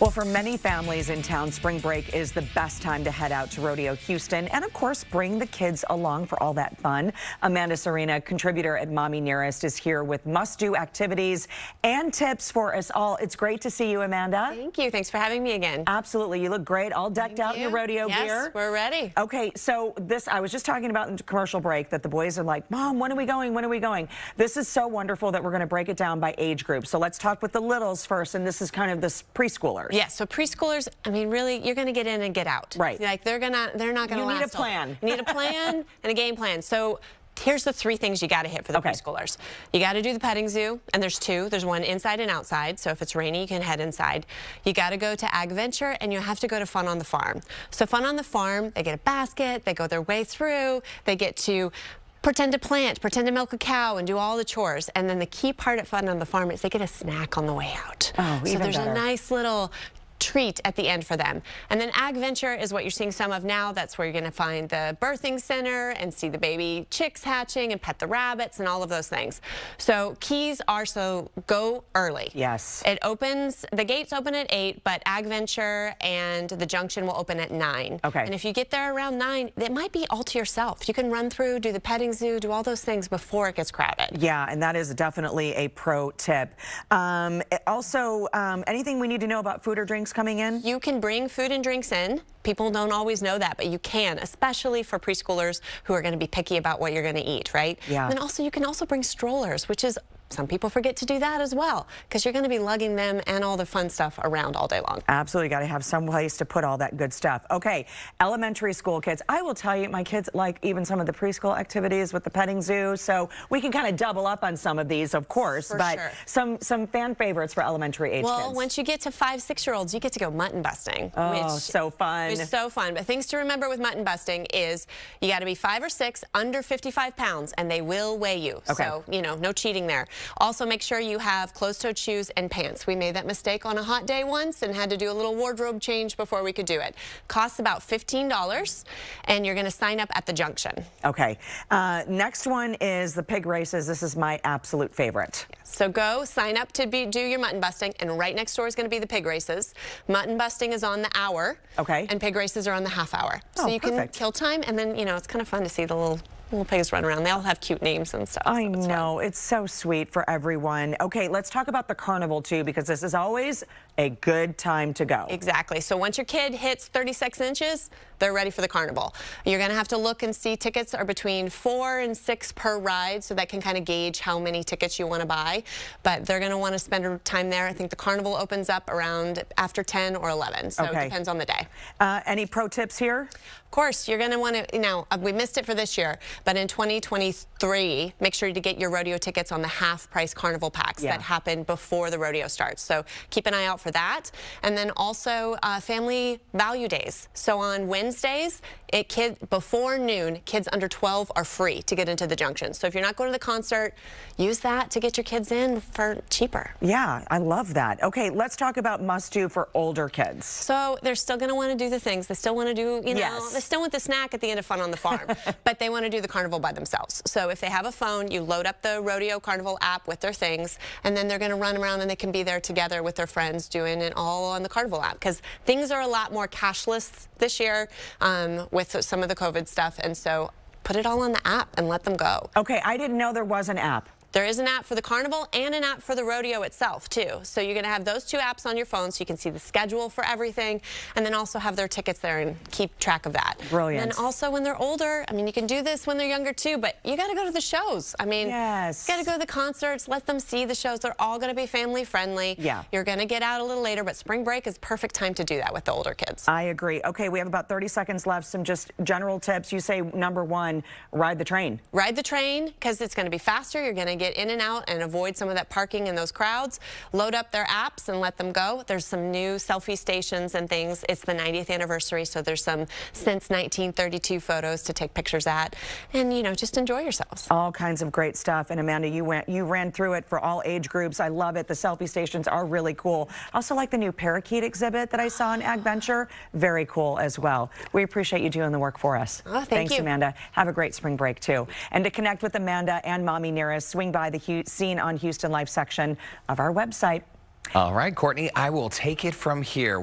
Well, for many families in town, spring break is the best time to head out to Rodeo Houston and, of course, bring the kids along for all that fun. Amanda Sorena, contributor at Mommy Nearest, is here with must-do activities and tips for us all. It's great to see you, Amanda. Thank you. Thanks for having me again. Absolutely. You look great, all decked out in your rodeo gear. Yes, we're ready. Okay, so I was just talking about in the commercial break that the boys are like, Mom, when are we going? When are we going? This is so wonderful that we're going to break it down by age group. So let's talk with the littles first, and this is kind of the preschoolers. Yeah, so preschoolers, I mean, really, you're going to get in and get out. Right. Like, they're not going to last. You need a plan. You need a plan and a game plan. So here's the three things you got to hit for the preschoolers. You got to do the petting zoo, and there's two. There's one inside and outside, so if it's rainy, you can head inside. You got to go to AGVENTURE, and you have to go to Fun on the Farm. So Fun on the Farm, they get a basket, they go their way through, they get to pretend to plant, pretend to milk a cow, and do all the chores. And then the key part at Fun on the Farm is they get a snack on the way out. Oh, even so there's better. a nice little treat at the end for them. And then AGVENTURE is what you're seeing some of now. That's where you're going to find the birthing center and see the baby chicks hatching and pet the rabbits and all of those things. So keys are, so go early. Yes. It opens, the gates open at 8, but AGVENTURE and the junction will open at 9. Okay. And if you get there around 9, it might be all to yourself. You can run through, do the petting zoo, do all those things before it gets crowded. Yeah, and that is definitely a pro tip. Also, anything we need to know about food or drinks coming in? You can bring food and drinks in. People don't always know that, but you can, especially for preschoolers who are going to be picky about what you're going to eat, right? Yeah. And then also, you can also bring strollers, which is, some people forget to do that as well, because you're going to be lugging them and all the fun stuff around all day long. Absolutely, got to have some place to put all that good stuff. Okay, elementary school kids. I will tell you, my kids like even some of the preschool activities with the petting zoo, so we can kind of double up on some of these, of course, For but sure. some fan favorites for elementary age kids. Well, once you get to 5, 6-year-olds, you get to go mutton busting. Oh, which so fun. It's so fun. But things to remember with mutton busting is you got to be 5 or 6, under 55 pounds, and they will weigh you. Okay. So, you know, no cheating there. Also, make sure you have closed-toed shoes and pants. We made that mistake on a hot day once and had to do a little wardrobe change before we could do it. Costs about $15, and you're going to sign up at the junction. Okay. Next one is the pig races. This is my absolute favorite. So go sign up to do your mutton busting, and right next door is going to be the pig races. Mutton busting is on the hour, okay, and pig races are on the half hour. So you perfect. can kill time, and then, you know, it's kind of fun to see the little pigs run around. They all have cute names and stuff. I know. It's so sweet for everyone. Okay, let's talk about the carnival, too, because this is always a good time to go. Exactly. So once your kid hits 36 inches, they're ready for the carnival. You're going to have to look and see. Tickets are between 4 and 6 per ride, so that can kind of gauge how many tickets you want to buy. But they're going to want to spend time there. I think the carnival opens up around after 10 or 11, so it depends on the day. Any pro tips here? Of course, you're going to want to, you know, we missed it for this year, but in 2023, make sure to get your rodeo tickets on the half-price carnival packs that happen before the rodeo starts. So keep an eye out for that. And then also family value days. So on Wednesdays, before noon, kids under 12 are free to get into the junction. So if you're not going to the concert, use that to get your kids in for cheaper. Yeah, I love that. Okay, let's talk about must-do for older kids. So they're still going to want to do the things. They still want to do, you know, they still want the snack at the end of Fun on the Farm, but they want to do the carnival by themselves. So if they have a phone, you load up the Rodeo Carnival app with their things, and then they're going to run around and they can be there together with their friends doing it all on the Carnival app, because things are a lot more cashless this year with some of the COVID stuff, and so put it all on the app and let them go. Okay, I didn't know there was an app. There is an app for the carnival and an app for the rodeo itself, too. So you're going to have those two apps on your phone so you can see the schedule for everything, and then also have their tickets there and keep track of that. Brilliant. And also when they're older, I mean, you can do this when they're younger, too, but you got to go to the shows. I mean, you got to go to the concerts, let them see the shows. They're all going to be family friendly. Yeah. You're going to get out a little later, but spring break is perfect time to do that with the older kids. I agree. Okay, we have about 30 seconds left. Some just general tips. You say, number 1, ride the train. Ride the train, because it's going to be faster. You're going to get in and out and avoid some of that parking and those crowds. Load up their apps and let them go. There's some new selfie stations and things. It's the 90th anniversary, so there's some since 1932 photos to take pictures at, and, you know, just enjoy yourselves. All kinds of great stuff. And Amanda, you ran through it for all age groups. I love it. The selfie stations are really cool. I also like the new parakeet exhibit that I saw in AGVENTURE. Very cool as well. We appreciate you doing the work for us. Oh, Thanks, you. Amanda. Have a great spring break, too. And to connect with Amanda and Mommy Nearest, swing by the Scene on Houston Life section of our website. All right, Courtney, I will take it from here.